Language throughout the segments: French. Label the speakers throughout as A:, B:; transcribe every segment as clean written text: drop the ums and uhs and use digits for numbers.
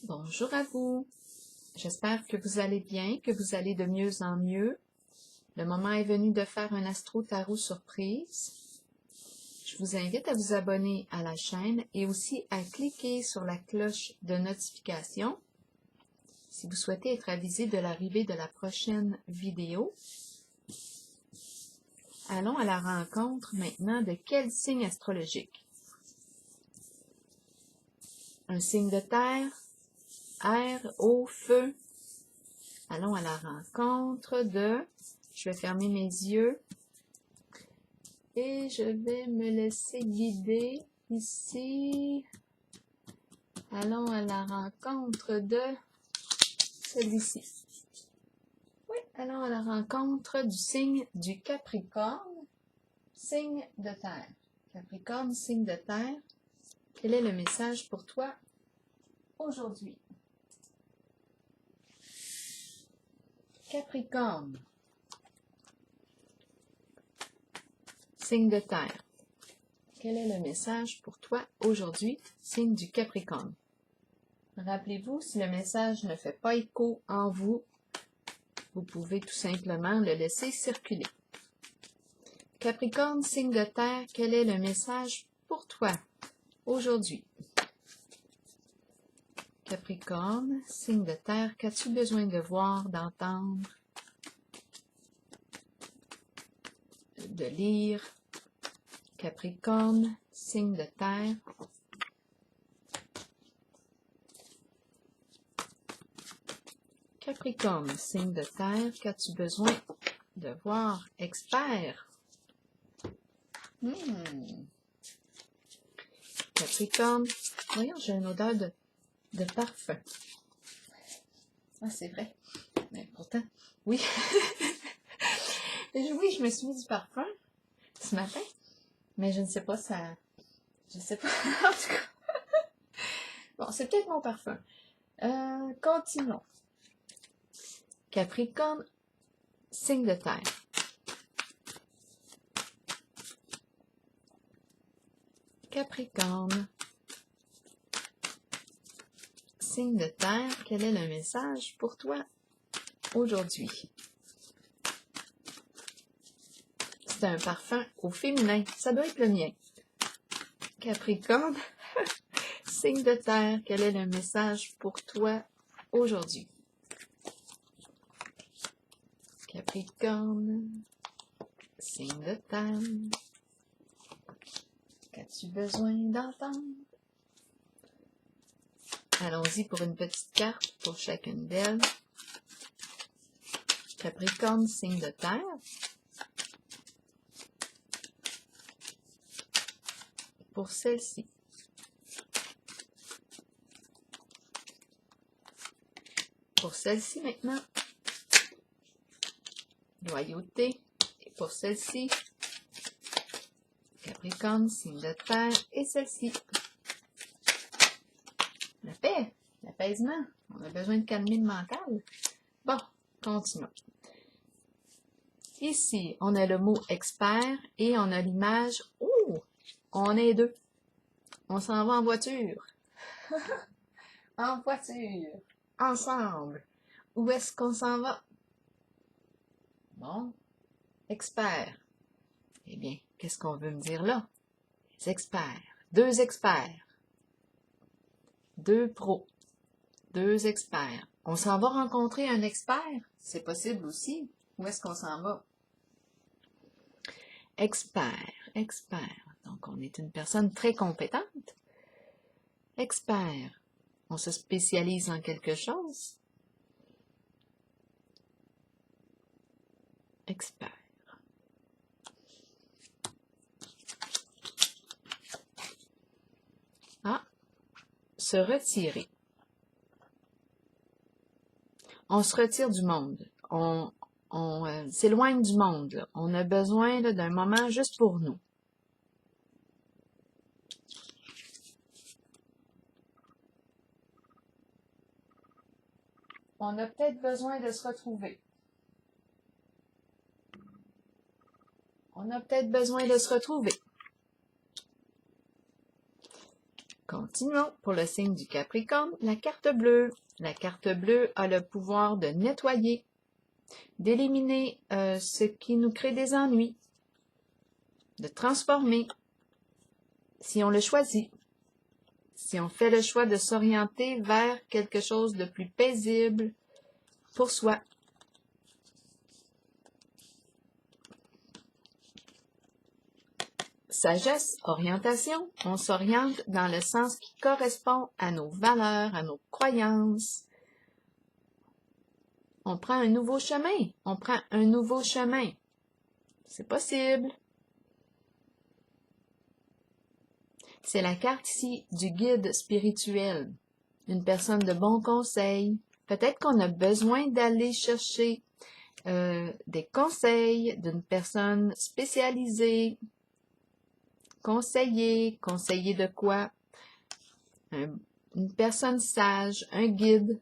A: Bonjour à vous. J'espère que vous allez bien, que vous allez de mieux en mieux. Le moment est venu de faire un astro-tarot surprise. Je vous invite à vous abonner à la chaîne et aussi à cliquer sur la cloche de notification si vous souhaitez être avisé de l'arrivée de la prochaine vidéo. Allons à la rencontre maintenant de quel signe astrologique? Un signe de terre, air, eau, feu. Allons à la rencontre de... Je vais fermer mes yeux et je vais me laisser guider ici. Allons à la rencontre de celui-ci. Oui, allons à la rencontre du signe du Capricorne, signe de terre. Capricorne, signe de terre. Quel est le message pour toi aujourd'hui? Capricorne, signe de terre. Quel est le message pour toi aujourd'hui, signe du Capricorne? Rappelez-vous, si le message ne fait pas écho en vous, vous pouvez tout simplement le laisser circuler. Capricorne, signe de terre, quel est le message pour toi aujourd'hui? Capricorne, signe de terre, qu'as-tu besoin de voir, d'entendre, de lire? Capricorne, signe de terre. Capricorne, signe de terre, qu'as-tu besoin de voir? Expert. Capricorne, voyons, j'ai une odeur de parfum. Ah, c'est vrai. Mais pourtant, oui. Oui, je me suis mis du parfum ce matin, mais je ne sais pas, ça... Je sais pas, en tout cas. Bon, c'est peut-être mon parfum. Continuons. Capricorne, signe de terre. Capricorne, signe de terre, quel est le message pour toi aujourd'hui? C'est un parfum au féminin, ça doit être le mien. Capricorne, signe de terre, quel est le message pour toi aujourd'hui? Capricorne, signe de terre, qu'as-tu besoin d'entendre? Allons-y pour une petite carte pour chacune d'elles. Capricorne, signe de terre. Pour celle-ci. Pour celle-ci maintenant. Loyauté. Et pour celle-ci. Capricorne, signe de terre. Et celle-ci. La paix. L'apaisement. On a besoin de calmer le mental. Bon, continuons. Ici, on a le mot expert et on a l'image. Oh! On est deux. On s'en va en voiture. En voiture. Ensemble. Où est-ce qu'on s'en va? Bon. Expert. Eh bien, qu'est-ce qu'on veut me dire là? Les experts. Deux experts. Deux pros. Deux experts. On s'en va rencontrer un expert? C'est possible aussi. Où est-ce qu'on s'en va? Expert. Expert. Donc, on est une personne très compétente. Expert. On se spécialise en quelque chose. Expert. Ah, se retirer. On se retire du monde. On s'éloigne du monde. Là. On a besoin d'un moment juste pour nous. On a peut-être besoin de se retrouver. On a peut-être besoin de se retrouver. Continuons pour le signe du Capricorne, la carte bleue. La carte bleue a le pouvoir de nettoyer, d'éliminer ce qui nous crée des ennuis, de transformer, si on le choisit, si on fait le choix de s'orienter vers quelque chose de plus paisible pour soi. Sagesse, orientation, on s'oriente dans le sens qui correspond à nos valeurs, à nos croyances. On prend un nouveau chemin, C'est possible. C'est la carte ici du guide spirituel, une personne de bons conseils. Peut-être qu'on a besoin d'aller chercher des conseils d'une personne spécialisée. Conseiller de quoi? Une personne sage, un guide.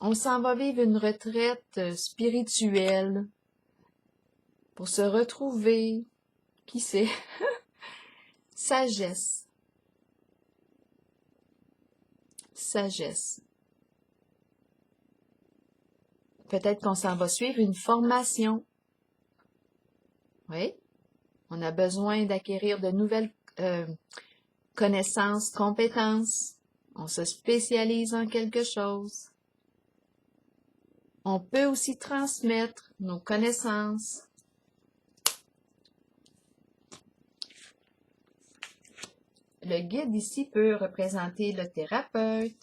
A: On s'en va vivre une retraite spirituelle pour se retrouver. Qui sait? Sagesse. Sagesse. Peut-être qu'on s'en va suivre une formation. Oui. On a besoin d'acquérir de nouvelles connaissances, compétences. On se spécialise en quelque chose. On peut aussi transmettre nos connaissances. Le guide ici peut représenter le thérapeute,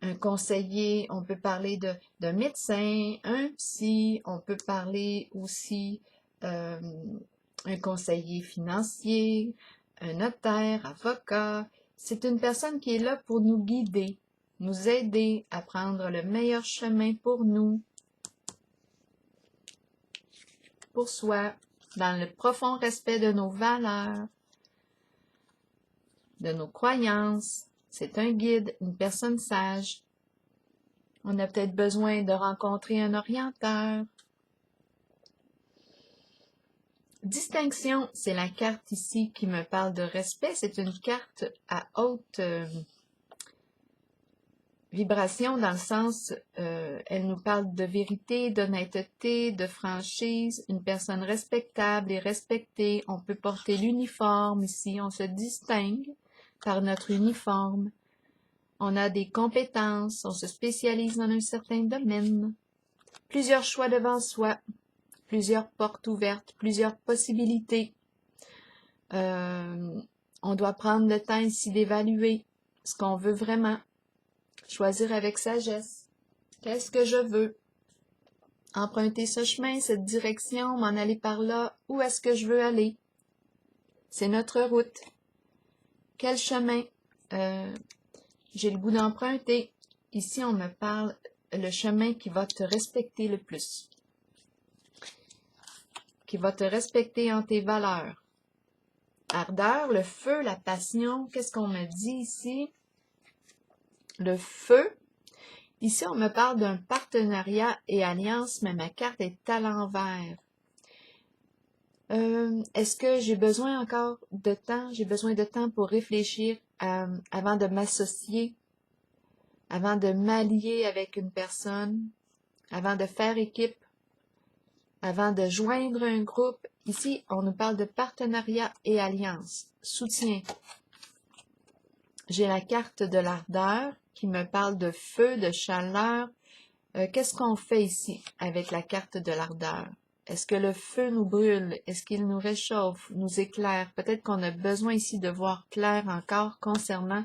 A: un conseiller, on peut parler de médecin, un psy, on peut parler aussi un conseiller financier, un notaire, avocat. C'est une personne qui est là pour nous guider, nous aider à prendre le meilleur chemin pour nous, pour soi, dans le profond respect de nos valeurs, de nos croyances. C'est un guide, une personne sage. On a peut-être besoin de rencontrer un orienteur. Distinction, c'est la carte ici qui me parle de respect. C'est une carte à haute vibration dans le sens, elle nous parle de vérité, d'honnêteté, de franchise, une personne respectable et respectée. On peut porter l'uniforme ici, on se distingue par notre uniforme. On a des compétences, on se spécialise dans un certain domaine. Plusieurs choix devant soi, plusieurs portes ouvertes, plusieurs possibilités. On doit prendre le temps ici d'évaluer ce qu'on veut vraiment. Choisir avec sagesse. Qu'est-ce que je veux? Emprunter ce chemin, cette direction, m'en aller par là. Où est-ce que je veux aller? C'est notre route. Quel chemin j'ai le goût d'emprunter? Ici, on me parle le chemin qui va te respecter le plus. Qui va te respecter en tes valeurs. Ardeur, le feu, la passion. Qu'est-ce qu'on me dit ici? Le feu. Ici, on me parle d'un partenariat et alliance, mais ma carte est à l'envers. Est-ce que j'ai besoin encore de temps? J'ai besoin de temps pour réfléchir avant de m'associer, avant de m'allier avec une personne, avant de faire équipe, avant de joindre un groupe. Ici, on nous parle de partenariat et alliance, soutien. J'ai la carte de l'ardeur qui me parle de feu, de chaleur. Qu'est-ce qu'on fait ici avec la carte de l'ardeur? Est-ce que le feu nous brûle? Est-ce qu'il nous réchauffe, nous éclaire? Peut-être qu'on a besoin ici de voir clair encore concernant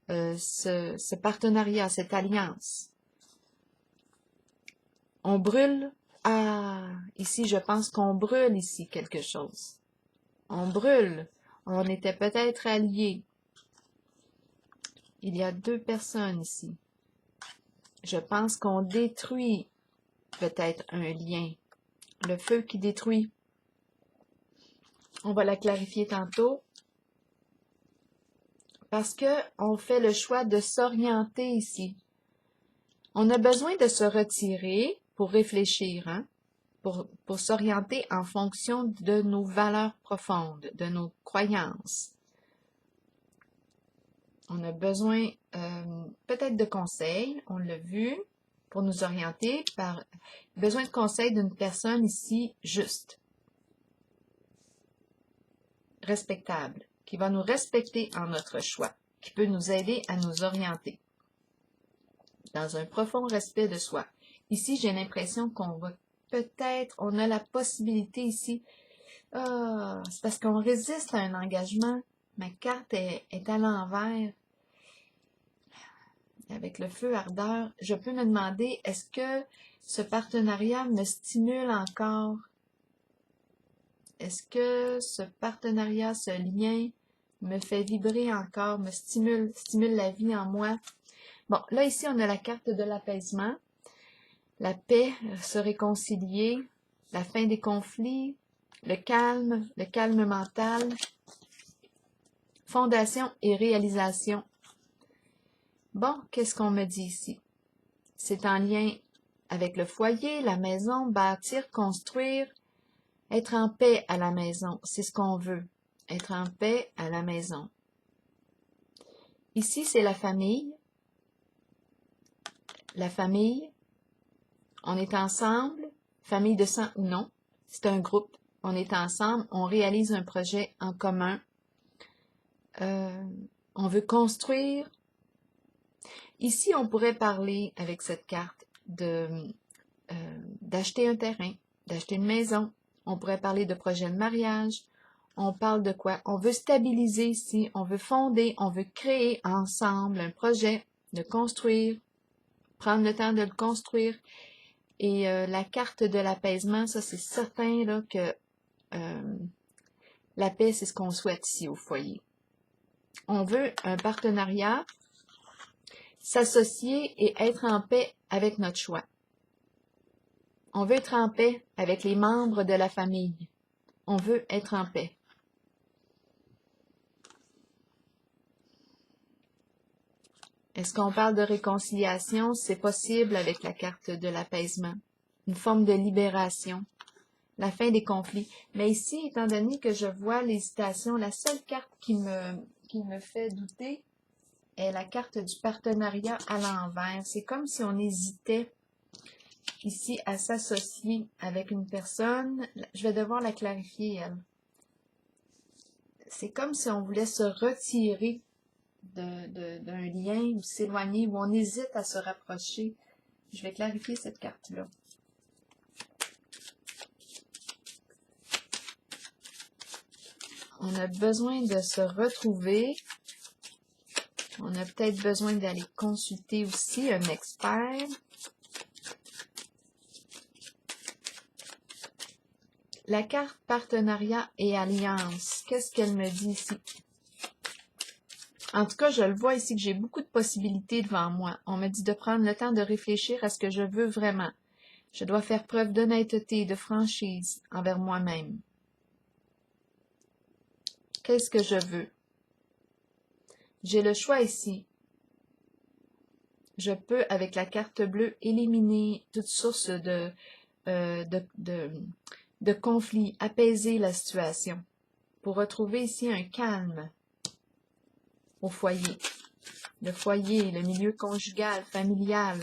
A: ce partenariat, cette alliance. On brûle. Ah, ici, je pense qu'on brûle ici quelque chose. On brûle. On était peut-être alliés. Il y a deux personnes ici. Je pense qu'on détruit peut-être un lien. Le feu qui détruit. On va la clarifier tantôt. Parce que on fait le choix de s'orienter ici. On a besoin de se retirer pour réfléchir, hein? pour s'orienter en fonction de nos valeurs profondes, de nos croyances. On a besoin peut-être de conseils, on l'a vu, pour nous orienter, besoin de conseils d'une personne ici juste, respectable, qui va nous respecter en notre choix, qui peut nous aider à nous orienter dans un profond respect de soi. Ici, j'ai l'impression qu'on va peut-être, on a la possibilité ici, c'est parce qu'on résiste à un engagement. Ma carte est à l'envers. Avec le feu ardeur, je peux me demander, est-ce que ce partenariat me stimule encore? Est-ce que ce partenariat, ce lien me fait vibrer encore, me stimule la vie en moi? Bon, là ici, on a la carte de l'apaisement, la paix, se réconcilier, la fin des conflits, le calme mental, fondation et réalisation. Bon, qu'est-ce qu'on me dit ici? C'est en lien avec le foyer, la maison, bâtir, construire, être en paix à la maison. C'est ce qu'on veut, être en paix à la maison. Ici, c'est la famille. La famille, on est ensemble, famille de sang ou non, c'est un groupe. On est ensemble, on réalise un projet en commun. On veut construire. Ici, on pourrait parler avec cette carte d'acheter un terrain, d'acheter une maison. On pourrait parler de projet de mariage. On parle de quoi? On veut stabiliser ici, on veut fonder, on veut créer ensemble un projet, de construire, prendre le temps de le construire. Et la carte de l'apaisement, ça c'est certain là, que la paix, c'est ce qu'on souhaite ici au foyer. On veut un partenariat, s'associer et être en paix avec notre choix. On veut être en paix avec les membres de la famille. On veut être en paix. Est-ce qu'on parle de réconciliation? C'est possible avec la carte de l'apaisement. Une forme de libération. La fin des conflits. Mais ici, étant donné que je vois l'hésitation, la seule carte qui me fait douter est la carte du partenariat à l'envers. C'est comme si on hésitait ici à s'associer avec une personne. Je vais devoir la clarifier, elle. C'est comme si on voulait se retirer d'un lien ou s'éloigner, ou on hésite à se rapprocher. Je vais clarifier cette carte-là. On a besoin de se retrouver. On a peut-être besoin d'aller consulter aussi un expert. La carte partenariat et alliance, qu'est-ce qu'elle me dit ici? En tout cas, je le vois ici que j'ai beaucoup de possibilités devant moi. On me dit de prendre le temps de réfléchir à ce que je veux vraiment. Je dois faire preuve d'honnêteté et de franchise envers moi-même. Qu'est-ce que je veux? J'ai le choix ici. Je peux, avec la carte bleue, éliminer toute source de conflit, apaiser la situation, pour retrouver ici un calme au foyer. Le foyer, le milieu conjugal, familial.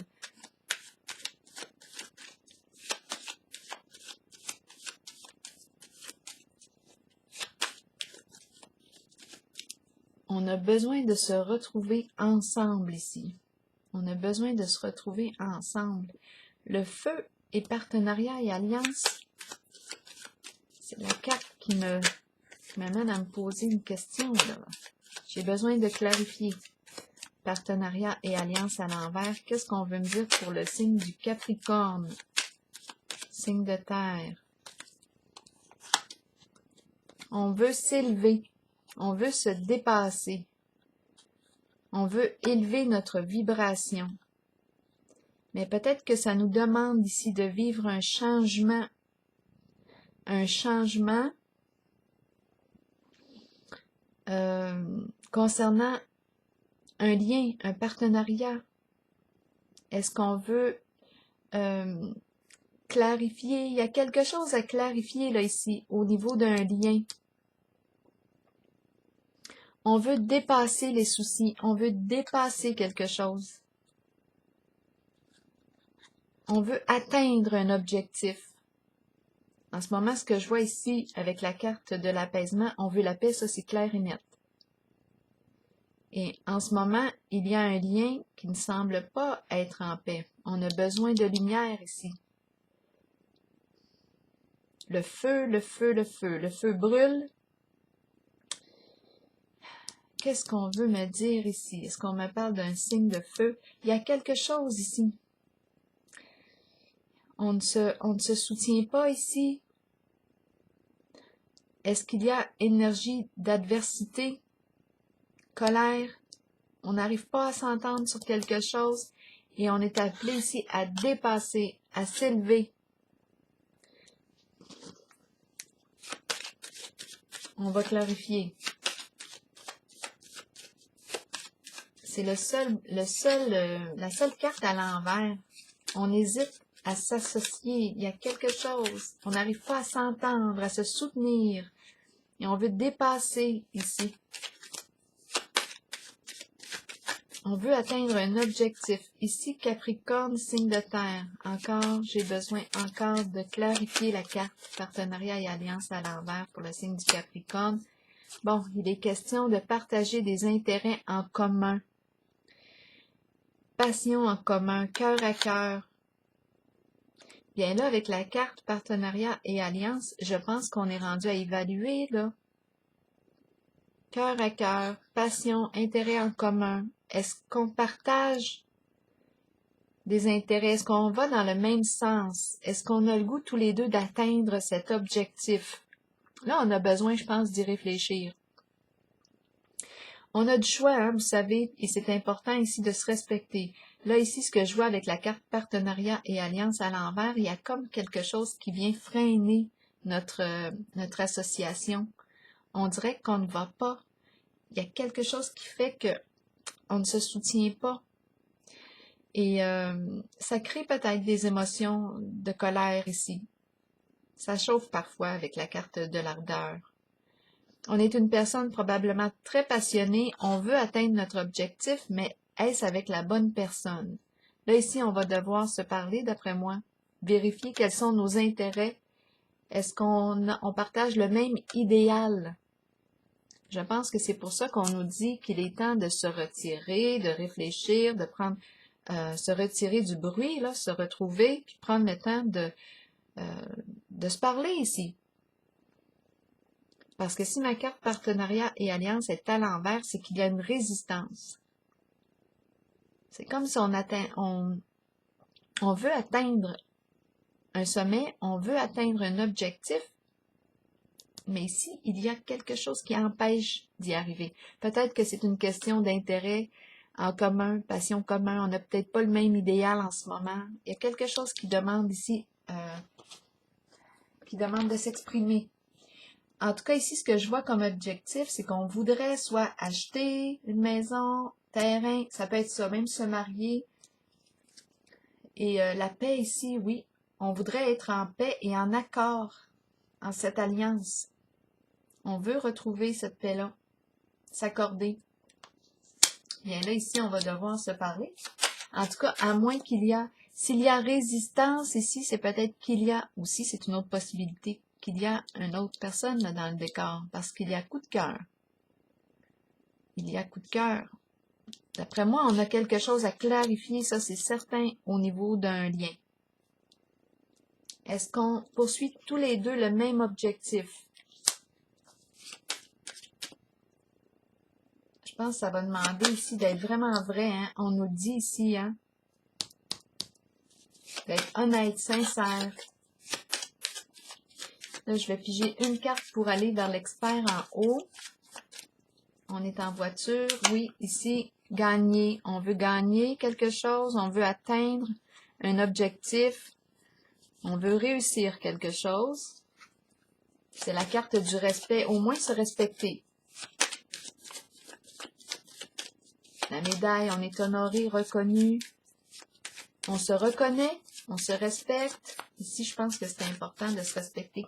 A: On a besoin de se retrouver ensemble ici. On a besoin de se retrouver ensemble. Le feu et partenariat et alliance, c'est la carte qui m'amène à me poser une question, là. J'ai besoin de clarifier. Partenariat et alliance à l'envers. Qu'est-ce qu'on veut me dire pour le signe du Capricorne? Signe de terre. On veut s'élever. On veut se dépasser. On veut élever notre vibration. Mais peut-être que ça nous demande ici de vivre un changement. Un changement concernant un lien, un partenariat. Est-ce qu'on veut clarifier. Il y a quelque chose à clarifier là ici, au niveau d'un lien. On veut dépasser les soucis. On veut dépasser quelque chose. On veut atteindre un objectif. En ce moment, ce que je vois ici, avec la carte de l'apaisement, on veut la paix, ça c'est clair et net. Et en ce moment, il y a un lien qui ne semble pas être en paix. On a besoin de lumière ici. Le feu, le feu, le feu. Le feu brûle. Qu'est-ce qu'on veut me dire ici? Est-ce qu'on me parle d'un signe de feu? Il y a quelque chose ici. On ne se soutient pas ici. Est-ce qu'il y a énergie d'adversité, colère? On n'arrive pas à s'entendre sur quelque chose et on est appelé ici à dépasser, à s'élever. On va clarifier. C'est la seule carte à l'envers. On hésite à s'associer. Il y a quelque chose. On n'arrive pas à s'entendre, à se soutenir. Et on veut dépasser ici. On veut atteindre un objectif. Ici, Capricorne, signe de terre. Encore, j'ai besoin encore de clarifier la carte partenariat et alliance à l'envers pour le signe du Capricorne. Bon, il est question de partager des intérêts en commun. Passion en commun, cœur à cœur. Bien là, avec la carte partenariat et alliance, je pense qu'on est rendu à évaluer, là. Cœur à cœur, passion, intérêt en commun. Est-ce qu'on partage des intérêts? Est-ce qu'on va dans le même sens? Est-ce qu'on a le goût tous les deux d'atteindre cet objectif? Là, on a besoin, je pense, d'y réfléchir. On a du choix, hein, vous savez, et c'est important ici de se respecter. Là, ici, ce que je vois avec la carte partenariat et alliance à l'envers, il y a comme quelque chose qui vient freiner notre association. On dirait qu'on ne va pas. Il y a quelque chose qui fait que on ne se soutient pas. Et ça crée peut-être des émotions de colère ici. Ça chauffe parfois avec la carte de l'ardeur. On est une personne probablement très passionnée. On veut atteindre notre objectif, mais est-ce avec la bonne personne? Là, ici, on va devoir se parler, d'après moi. Vérifier quels sont nos intérêts. Est-ce qu'on partage le même idéal? Je pense que c'est pour ça qu'on nous dit qu'il est temps de se retirer, de réfléchir, de prendre, se retirer du bruit, là, se retrouver, puis prendre le temps de se parler ici. Parce que si ma carte partenariat et alliance est à l'envers, c'est qu'il y a une résistance. C'est comme si on veut atteindre un sommet, on veut atteindre un objectif, mais ici, il y a quelque chose qui empêche d'y arriver. Peut-être que c'est une question d'intérêt en commun, passion commune. On n'a peut-être pas le même idéal en ce moment. Il y a quelque chose qui demande ici, qui demande de s'exprimer. En tout cas, ici, ce que je vois comme objectif, c'est qu'on voudrait soit acheter une maison, terrain, ça peut être ça, même se marier. Et la paix ici, oui, on voudrait être en paix et en accord en cette alliance. On veut retrouver cette paix-là, s'accorder. Bien là, ici, on va devoir se parler. En tout cas, à moins s'il y a résistance ici, c'est peut-être qu'il y a aussi, c'est une autre possibilité, qu'il y a une autre personne là, dans le décor, parce qu'il y a coup de cœur. Il y a coup de cœur. D'après moi, on a quelque chose à clarifier, ça c'est certain, au niveau d'un lien. Est-ce qu'on poursuit tous les deux le même objectif? Je pense que ça va demander ici d'être vraiment vrai. Hein? On nous dit ici, hein, d'être honnête, sincère. Là, je vais piger une carte pour aller vers l'expert en haut. On est en voiture. Oui, ici, gagner. On veut gagner quelque chose. On veut atteindre un objectif. On veut réussir quelque chose. C'est la carte du respect. Au moins se respecter. La médaille, on est honoré, reconnu. On se reconnaît. On se respecte. Ici, je pense que c'est important de se respecter.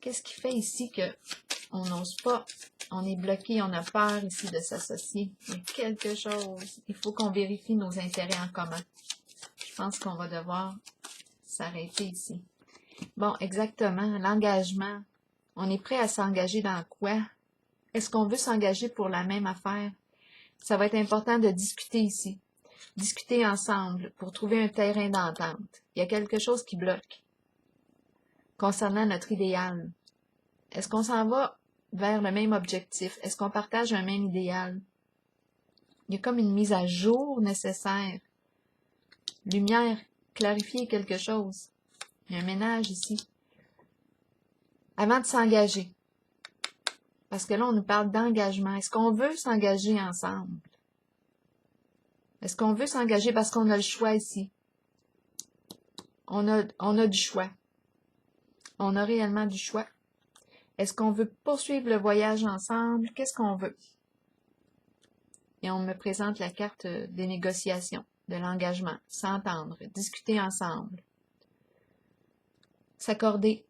A: Qu'est-ce qui fait ici que on n'ose pas? On est bloqué, on a peur ici de s'associer. Il y a quelque chose. Il faut qu'on vérifie nos intérêts en commun. Je pense qu'on va devoir s'arrêter ici. Bon, exactement. L'engagement. On est prêt à s'engager dans quoi? Est-ce qu'on veut s'engager pour la même affaire? Ça va être important de discuter ici. Discuter ensemble pour trouver un terrain d'entente. Il y a quelque chose qui bloque concernant notre idéal. Est-ce qu'on s'en va vers le même objectif? Est-ce qu'on partage un même idéal? Il y a comme une mise à jour nécessaire. Lumière, clarifier quelque chose. Il y a un ménage ici. Avant de s'engager. Parce que là, on nous parle d'engagement. Est-ce qu'on veut s'engager ensemble? Est-ce qu'on veut s'engager parce qu'on a le choix ici? On a du choix. On a réellement du choix. Est-ce qu'on veut poursuivre le voyage ensemble? Qu'est-ce qu'on veut? Et on me présente la carte des négociations, de l'engagement, s'entendre, discuter ensemble, s'accorder.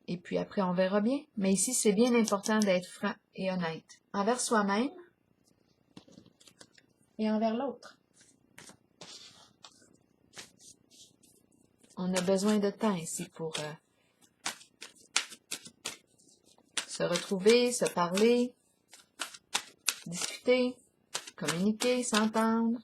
A: Et puis après, on verra bien. Mais ici, c'est bien important d'être franc et honnête envers soi-même et envers l'autre. On a besoin de temps ici pour se retrouver, se parler, discuter, communiquer, s'entendre.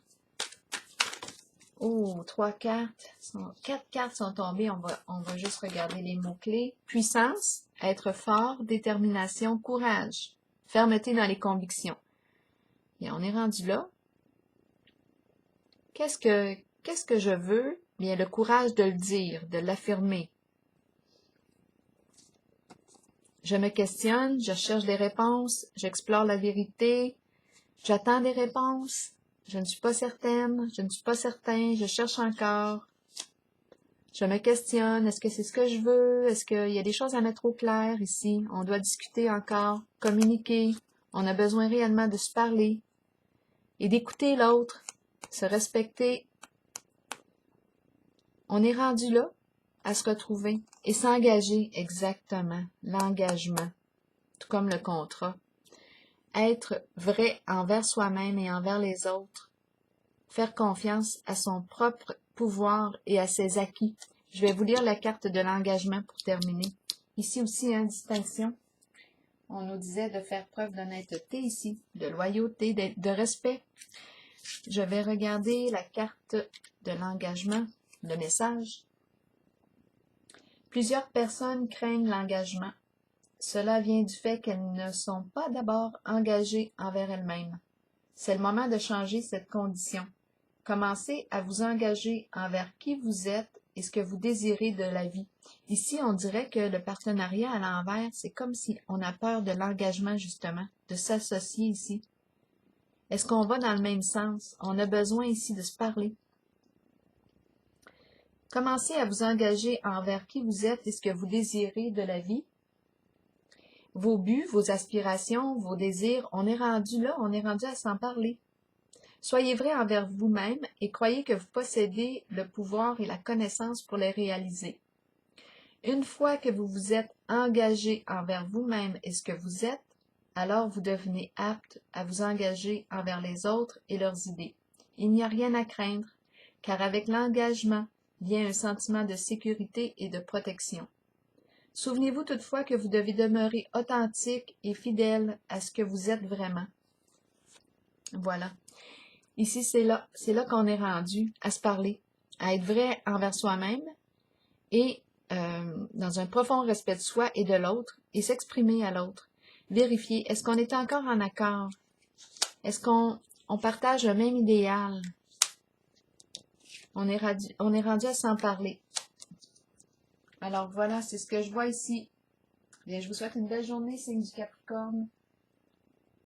A: Oh, 3 cartes. 4 cartes sont tombées. On va juste regarder les mots-clés. Puissance, être fort, détermination, courage, fermeté dans les convictions. Et on est rendu là. Qu'est-ce que je veux? Bien, le courage de le dire, de l'affirmer. Je me questionne, je cherche des réponses, j'explore la vérité, j'attends des réponses, je ne suis pas certaine, je ne suis pas certain, je cherche encore. Je me questionne, est-ce que c'est ce que je veux? Est-ce qu'il y a des choses à mettre au clair ici? On doit discuter encore, communiquer. On a besoin réellement de se parler et d'écouter l'autre, se respecter. On est rendu là à se retrouver et s'engager exactement, l'engagement, tout comme le contrat. Être vrai envers soi-même et envers les autres. Faire confiance à son propre pouvoir et à ses acquis. Je vais vous lire la carte de l'engagement pour terminer. Ici aussi, distinction. On nous disait de faire preuve d'honnêteté ici, de loyauté, de respect. Je vais regarder la carte de l'engagement, le message. Plusieurs personnes craignent l'engagement. Cela vient du fait qu'elles ne sont pas d'abord engagées envers elles-mêmes. C'est le moment de changer cette condition. Commencez à vous engager envers qui vous êtes et ce que vous désirez de la vie. Ici, on dirait que le partenariat à l'envers, c'est comme si on a peur de l'engagement, justement, de s'associer ici. Est-ce qu'on va dans le même sens? On a besoin ici de se parler. Commencez à vous engager envers qui vous êtes et ce que vous désirez de la vie. Vos buts, vos aspirations, vos désirs, on est rendu là, on est rendu à s'en parler. Soyez vrai envers vous-même et croyez que vous possédez le pouvoir et la connaissance pour les réaliser. Une fois que vous vous êtes engagé envers vous-même et ce que vous êtes, alors vous devenez apte à vous engager envers les autres et leurs idées. Il n'y a rien à craindre, car avec l'engagement vient un sentiment de sécurité et de protection. Souvenez-vous toutefois que vous devez demeurer authentique et fidèle à ce que vous êtes vraiment. Voilà. Ici, c'est là qu'on est rendu à se parler, à être vrai envers soi-même et dans un profond respect de soi et de l'autre et s'exprimer à l'autre. Vérifier, est-ce qu'on est encore en accord? Est-ce qu'on partage le même idéal? On est rendu à s'en parler. Alors voilà, c'est ce que je vois ici. Bien, je vous souhaite une belle journée, signe du Capricorne.